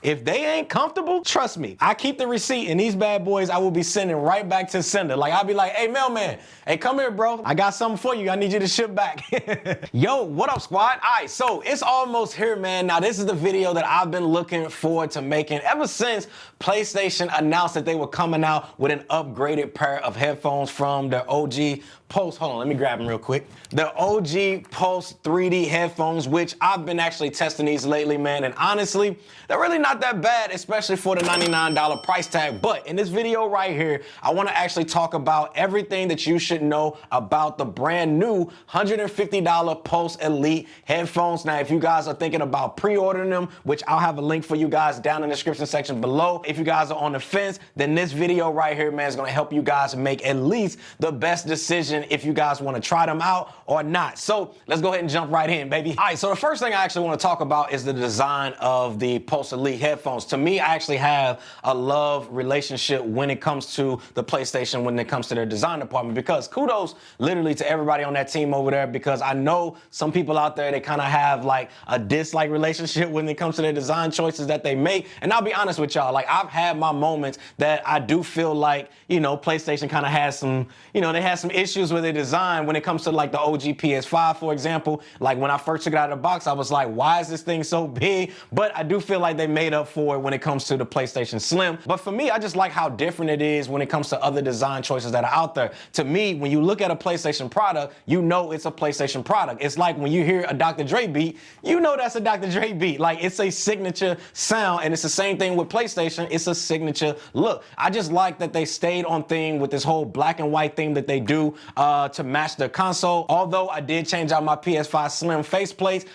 If they ain't comfortable, trust me, I keep the receipt and these bad boys I will be sending right back to the sender. Like I'll be like, hey mailman, hey come here bro, I got something for you, I need you to ship back. Yo, what up squad? All right, so it's almost here, man. Now this is the video that I've been looking forward to making ever since PlayStation announced that they were coming out with an upgraded pair of headphones from their OG Pulse. Hold on, let me grab them real quick. The OG Pulse 3D headphones, which I've been actually testing these lately, man. And honestly, they're really not that bad, especially for the $99 price tag. But in this video right here, I want to actually talk about everything that you should know about the brand new $150 Pulse Elite headphones. Now, if you guys are thinking about pre-ordering them, which I'll have a link for you guys down in the description section below. If you guys are on the fence, then this video right here, man, is going to help you guys make at least the best decision if you guys want to try them out or not. So let's go ahead and jump right in, baby. All right, so the first thing I actually want to talk about is the design of the Pulse Elite headphones. To me, I actually have a love relationship when it comes to the PlayStation, when it comes to their design department, because kudos literally to everybody on that team over there, because I know some people out there, they kind of have like a dislike relationship when it comes to their design choices that they make. And I'll be honest with y'all, like I've had my moments that I do feel like, you know, PlayStation kind of has some, you know, they had some issues with their design when it comes to like the OG PS5, for example. Like when I first took it out of the box, I was like, why is this thing so big? But I do feel like they made up for it when it comes to the PlayStation Slim. But for me, I just like how different it is when it comes to other design choices that are out there. To me, when you look at a PlayStation product, you know it's a PlayStation product. It's like when you hear a Dr. Dre beat, you know that's a Dr. Dre beat. Like it's a signature sound, and it's the same thing with PlayStation. It's a signature look. I just like that they stayed on theme with this whole black and white theme that they do to match their console. Although I did change out my PS5 Slim faceplates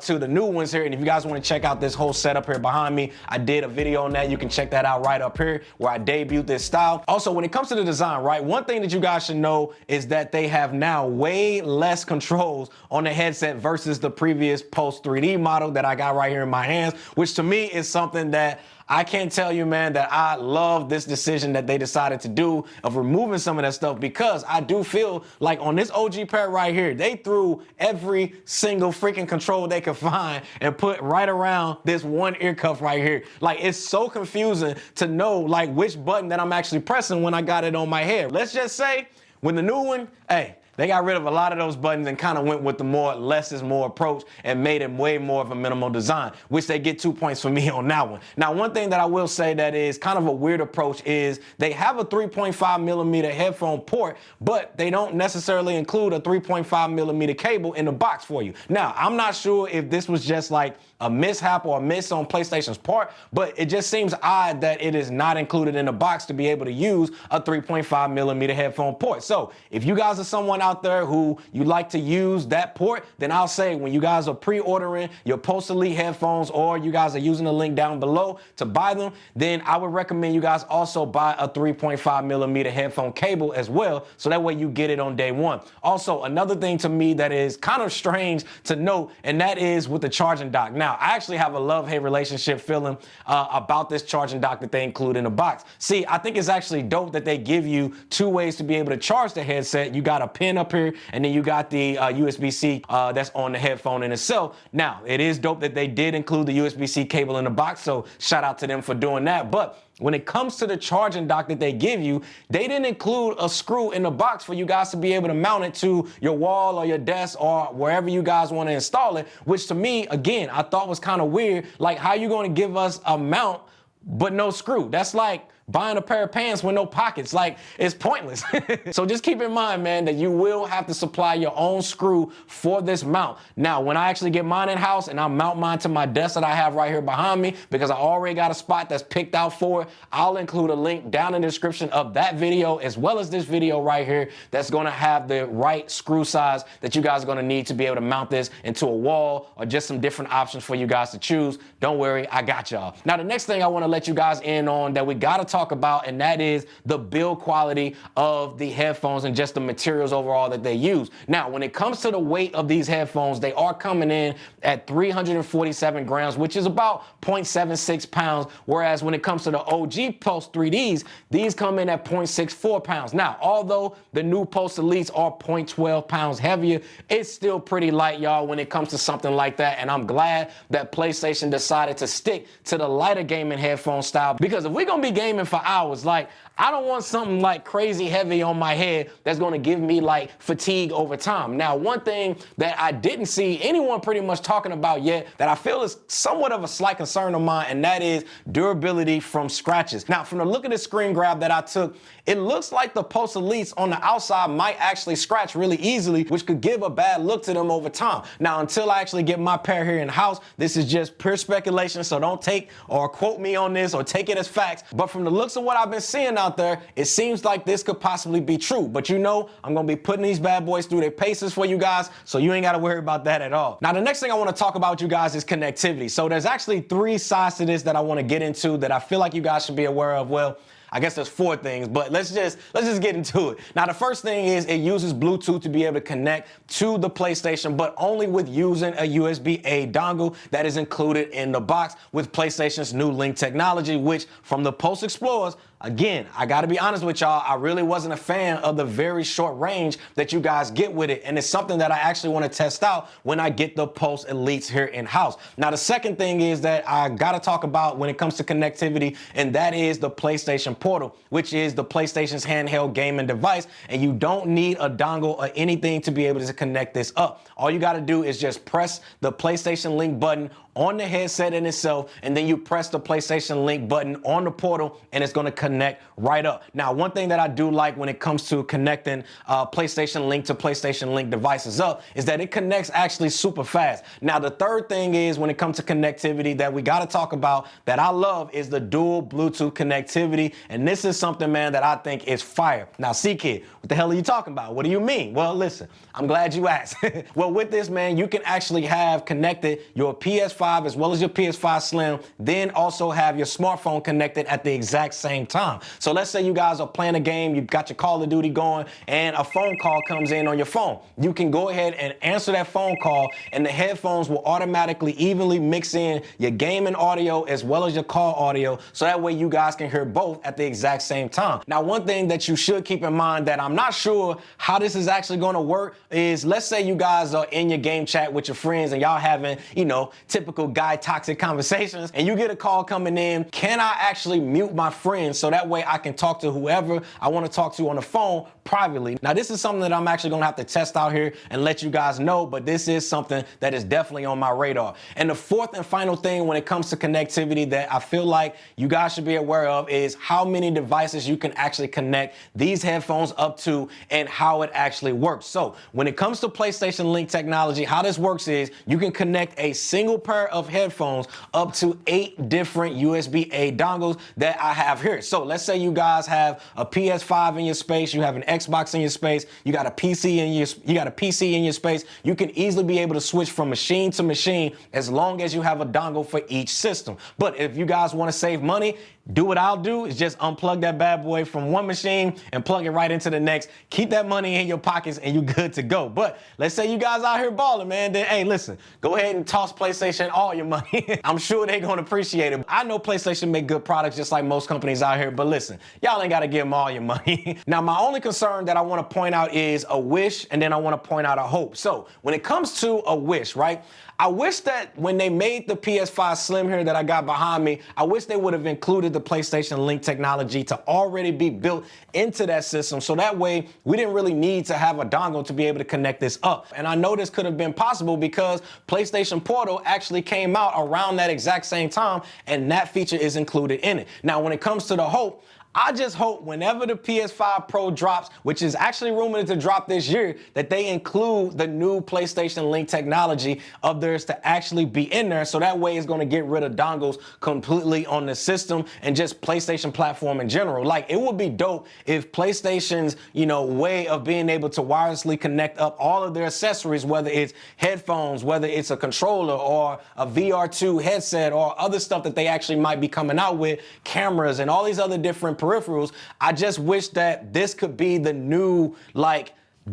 to the new ones here. And if you guys want to check out this whole setup here behind me, I did a video on that. You can check that out right up here where I debuted this style. Also, when it comes to the design, right, one thing that you guys should know is that they have now way less controls on the headset versus the previous Pulse 3D model that I got right here in my hands, which to me is something that I can't tell you, man, that I love this decision that they decided to do of removing some of that stuff, because I do feel like on this OG pair right here, they threw every single freaking control they could find and put right around this one ear cuff right here. Like it's so confusing to know like which button that I'm actually pressing when I got it on my head. Let's just say when the new one, hey, they got rid of a lot of those buttons and kind of went with the more less is more approach and made it way more of a minimal design, which they get 2 points for me on that one. Now, one thing that I will say that is kind of a weird approach is they have a 3.5 millimeter headphone port, but they don't necessarily include a 3.5 millimeter cable in the box for you. Now, I'm not sure if this was just like a mishap or a miss on PlayStation's part, but it just seems odd that it is not included in the box to be able to use a 3.5 millimeter headphone port. So if you guys are someone out there who you like to use that port, then I'll say when you guys are pre-ordering your Pulse Elite headphones, or you guys are using the link down below to buy them, then I would recommend you guys also buy a 3.5 millimeter headphone cable as well, so that way you get it on day one. Also, another thing to me that is kind of strange to note, and that is with the charging dock. Now, I actually have a love-hate relationship feeling about this charging dock that they include in the box. See, I think it's actually dope that they give you two ways to be able to charge the headset. You got a pin up here, and then you got the USB-C that's on the headphone in itself. Now, it is dope that they did include the USB-C cable in the box, so shout out to them for doing that. But when it comes to the charging dock that they give you, they didn't include a screw in the box for you guys to be able to mount it to your wall or your desk or wherever you guys want to install it, which to me, again, I thought was kind of weird. Like, how you going to give us a mount but no screw? That's like buying a pair of pants with no pockets. Like, it's pointless. So just keep in mind, man, that you will have to supply your own screw for this mount. Now, when I actually get mine in house and I mount mine to my desk that I have right here behind me, because I already got a spot that's picked out for it, I'll include a link down in the description of that video as well as this video right here that's going to have the right screw size that you guys are going to need to be able to mount this into a wall, or just some different options for you guys to choose. Don't worry, I got y'all. Now, the next thing I want to let you guys in on that we got to talk about, and that is the build quality of the headphones and just the materials overall that they use. Now, when it comes to the weight of these headphones, they are coming in at 347 grams, which is about 0.76 pounds, whereas when it comes to the OG Pulse 3Ds, these come in at 0.64 pounds. Now, although the new Pulse Elites are 0.12 pounds heavier, it's still pretty light, y'all, when it comes to something like that, and I'm glad that PlayStation decided to stick to the lighter gaming headphone style, because if we're gonna be gaming for hours, like, I don't want something like crazy heavy on my head that's gonna give me like fatigue over time. Now, one thing that I didn't see anyone pretty much talking about yet that I feel is somewhat of a slight concern of mine, and that is durability from scratches. Now, from the look of the screen grab that I took, it looks like the Pulse Elites on the outside might actually scratch really easily, which could give a bad look to them over time. Now, until I actually get my pair here in house, this is just pure speculation, so don't take or quote me on this or take it as facts. But from the looks of what I've been seeing out there, it seems like this could possibly be true. But you know, I'm gonna be putting these bad boys through their paces for you guys, so you ain't gotta worry about that at all. Now, the next thing I wanna talk about with you guys is connectivity. So there's actually 3 sides to this that I wanna get into that I feel like you guys should be aware of. Well, I guess there's 4 things, but let's just get into it. Now, the first thing is it uses Bluetooth to be able to connect to the PlayStation, but only with using a USB-A dongle that is included in the box with PlayStation's new Link technology, which from the Pulse Explorers, again, I gotta be honest with y'all, I really wasn't a fan of the very short range that you guys get with it, and it's something that I actually wanna test out when I get the Pulse Elites here in-house. Now, the second thing is that I gotta talk about when it comes to connectivity, and that is the PlayStation Portal, which is the PlayStation's handheld gaming device, and you don't need a dongle or anything to be able to connect this up. All you gotta do is just press the PlayStation Link button on the headset in itself, and then you press the PlayStation Link button on the portal, and it's gonna connect right up. Now, one thing that I do like when it comes to connecting PlayStation Link to PlayStation Link devices up is that it connects actually super fast. Now, the third thing is when it comes to connectivity that we gotta talk about that I love is the dual Bluetooth connectivity, and this is something, man, that I think is fire. Now, C-Kid, what the hell are you talking about? What do you mean? Well, listen, I'm glad you asked. Well, with this, man, you can actually have connected your PS5 as well as your PS5 Slim, then also have your smartphone connected at the exact same time. So let's say you guys are playing a game, you've got your Call of Duty going, and a phone call comes in on your phone. You can go ahead and answer that phone call, and the headphones will automatically evenly mix in your gaming audio as well as your call audio, so that way you guys can hear both at the exact same time. Now, one thing that you should keep in mind that I'm not sure how this is actually gonna work is, let's say you guys are in your game chat with your friends and y'all having, you know, typical guy toxic conversations, and you get a call coming in. Can I actually mute my friends so that way I can talk to whoever I want to talk to on the phone privately? Now, this is something that I'm actually gonna have to test out here and let you guys know, but this is something that is definitely on my radar. And the fourth and final thing when it comes to connectivity that I feel like you guys should be aware of is how many devices you can actually connect these headphones up to and how it actually works. So when it comes to PlayStation Link technology, how this works is you can connect a single pair of headphones up to 8 different USB-A dongles that I have here. So let's say you guys have a PS5 in your space, you have an Xbox in your space, you got a PC in your space. You can easily be able to switch from machine to machine as long as you have a dongle for each system. But if you guys want to save money, do what I'll do is just unplug that bad boy from one machine and plug it right into the next. Keep that money in your pockets and you're good to go. But let's say you guys out here balling, man, then hey, listen, go ahead and toss PlayStation all your money. I'm sure they're gonna appreciate it. I know PlayStation make good products just like most companies out here, but listen, y'all ain't gotta give them all your money. Now, my only concern that I wanna point out is a wish, and then I wanna point out a hope. So when it comes to a wish, right? I wish that when they made the PS5 Slim here that I got behind me, I wish they would have included the PlayStation Link technology to already be built into that system, so that way we didn't really need to have a dongle to be able to connect this up. And I know this could have been possible because PlayStation Portal actually came out around that exact same time, and that feature is included in it. Now, when it comes to the hope, I just hope whenever the PS5 Pro drops, which is actually rumored to drop this year, that they include the new PlayStation Link technology of theirs to actually be in there. So that way it's going to get rid of dongles completely on the system and just PlayStation platform in general. Like, it would be dope if PlayStation's, way of being able to wirelessly connect up all of their accessories, whether it's headphones, whether it's a controller or a VR2 headset or other stuff that they actually might be coming out with, cameras and all these other different peripherals. I just wish that this could be the new,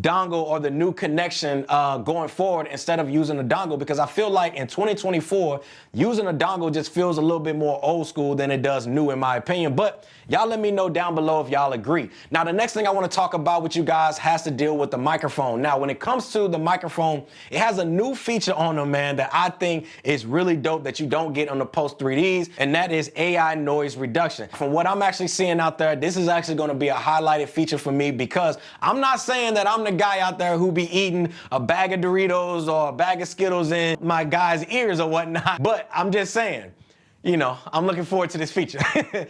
dongle or the new connection going forward instead of using a dongle, because I feel like in 2024 using a dongle just feels a little bit more old school than it does new, in my opinion. But y'all let me know down below if y'all agree. Now, the next thing I want to talk about with you guys has to deal with the microphone. Now, when it comes to the microphone, it has a new feature on them, man, that I think is really dope that you don't get on the Post 3Ds, and that is AI noise reduction. From what I'm actually seeing out there, this is actually going to be a highlighted feature for me, because I'm not saying that I'm the guy out there who be eating a bag of Doritos or a bag of Skittles in my guy's ears or whatnot, but I'm just saying, I'm looking forward to this feature.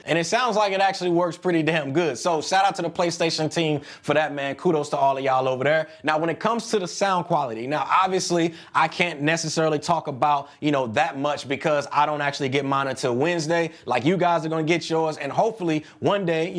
And it sounds like it actually works pretty damn good. So shout out to the PlayStation team for that, man. Kudos to all of y'all over there. Now, when it comes to the sound quality, now, obviously, I can't necessarily talk about, that much because I don't actually get mine until Wednesday. Like, you guys are going to get yours. And hopefully, one day,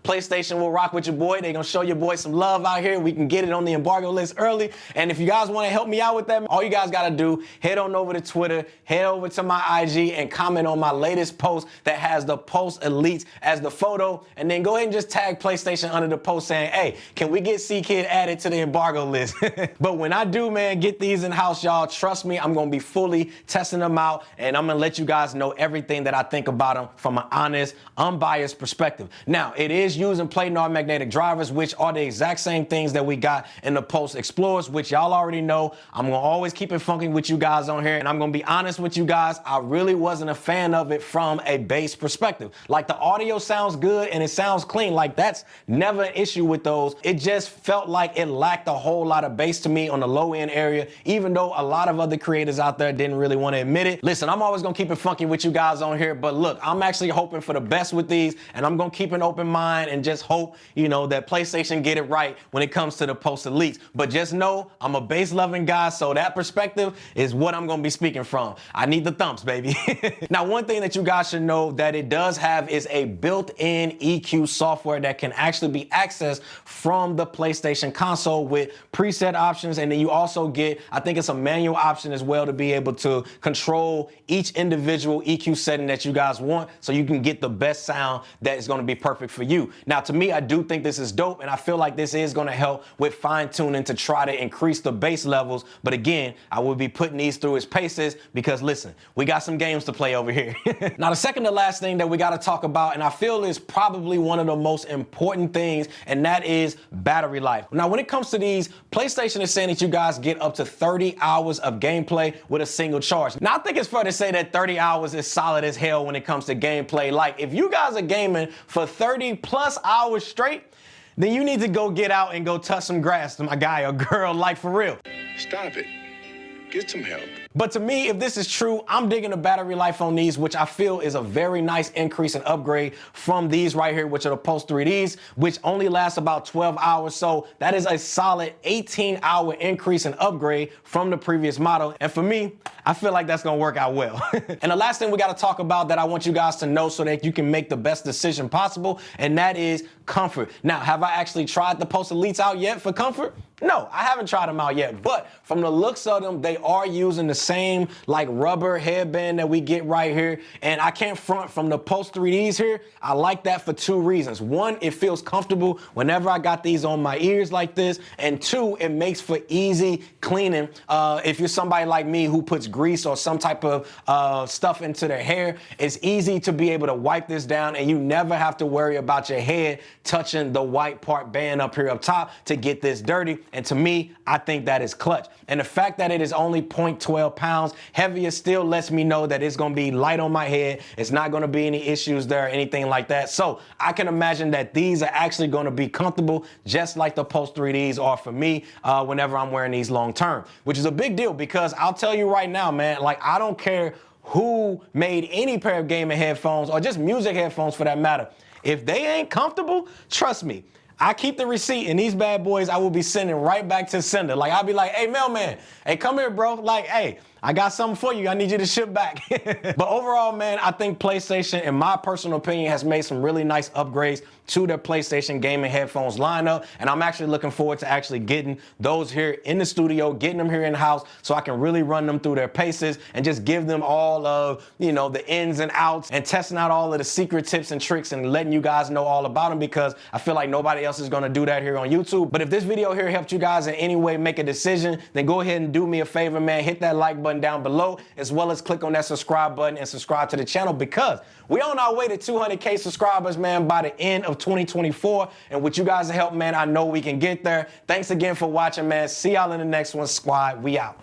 PlayStation will rock with your boy. They're going to show your boy some love out here. We can get it on the embargo list early. And if you guys want to help me out with that, all you guys got to do, head on over to Twitter, head over to my IG, and comment on my latest post that has the Post Elites as the photo, and then go ahead and just tag PlayStation under the post saying, hey, can we get C-Kid added to the embargo list? But when I do, man, get these in house, y'all, trust me, I'm gonna be fully testing them out, and I'm gonna let you guys know everything that I think about them from an honest, unbiased perspective. Now, it is using planar magnetic drivers, which are the exact same things that we got in the Post Explorers, which y'all already know. I'm gonna always keep it funky with you guys on here, and I'm gonna be honest with you guys, I really wasn't a fan of it from a bass perspective. Like, the audio sounds good and it sounds clean. Like, that's never an issue with those. It just felt like it lacked a whole lot of bass to me on the low end area, even though a lot of other creators out there didn't really want to admit it. Listen, I'm always gonna keep it funky with you guys on here, but look, I'm actually hoping for the best with these, and I'm gonna keep an open mind and just hope, that PlayStation get it right when it comes to the Post Elites. But just know, I'm a bass loving guy, so that perspective is what I'm gonna be speaking from. I need the thumps, baby. Now, one thing that you guys should know that it does have is a built-in EQ software that can actually be accessed from the PlayStation console with preset options, and then you also get, I think it's a manual option as well, to be able to control each individual EQ setting that you guys want, so you can get the best sound that is going to be perfect for you. Now, to me, I do think this is dope, and I feel like this is going to help with fine-tuning to try to increase the bass levels, but again, I will be putting these through its paces because, listen, we got some games to play over here. Now, the second to last thing that we got to talk about, and I feel is probably one of the most important things, and that is battery life. Now, when it comes to these, PlayStation is saying that you guys get up to 30 hours of gameplay with a single charge. Now, I think it's fair to say that 30 hours is solid as hell when it comes to gameplay. Like, if you guys are gaming for 30 plus hours straight, then you need to go get out and go touch some grass to my guy or girl, like, for real. Stop it. Get some help. But to me, if this is true, I'm digging the battery life on these, which I feel is a very nice increase and upgrade from these right here, which are the Post 3Ds, which only last about 12 hours. So that is a solid 18-hour increase and upgrade from the previous model. And for me, I feel like that's gonna work out well. And the last thing we gotta talk about that I want you guys to know so that you can make the best decision possible, and that is comfort. Now, have I actually tried the Post Elites out yet for comfort? No, I haven't tried them out yet, but from the looks of them, they are using the same like rubber headband that we get right here. And I can't front from the Post 3Ds here. I like that for two reasons. One, it feels comfortable whenever I got these on my ears like this. And two, it makes for easy cleaning. If you're somebody like me who puts grease or some type of stuff into their hair, it's easy to be able to wipe this down and you never have to worry about your head touching the white part band up here up top to get this dirty. And to me, I think that is clutch. And the fact that it is only 0.12 pounds heavier still lets me know that it's gonna be light on my head. It's not gonna be any issues there or anything like that. So I can imagine that these are actually gonna be comfortable just like the Post 3Ds are for me whenever I'm wearing these long term, which is a big deal because I'll tell you right now, man, like I don't care who made any pair of gaming headphones or just music headphones for that matter. If they ain't comfortable, trust me, I keep the receipt, and these bad boys I will be sending right back to sender. Like, I'll be like, hey, mailman, hey, come here, bro. Like, hey, I got something for you. I need you to ship back. But overall, man, I think PlayStation, in my personal opinion, has made some really nice upgrades to their PlayStation gaming headphones lineup. And I'm actually looking forward to actually getting those here in the studio, getting them here in the house so I can really run them through their paces and just give them all of, you know, the ins and outs and testing out all of the secret tips and tricks and letting you guys know all about them, because I feel like nobody else is going to do that here on YouTube. But if this video here helped you guys in any way make a decision, then go ahead and do me a favor, man. Hit that like button down below, as well as click on that subscribe button and subscribe to the channel, because we on our way to 200K subscribers, man, by the end of 2024. And with you guys' help, man, I know we can get there. Thanks again for watching, man. See y'all in the next one, squad. We out.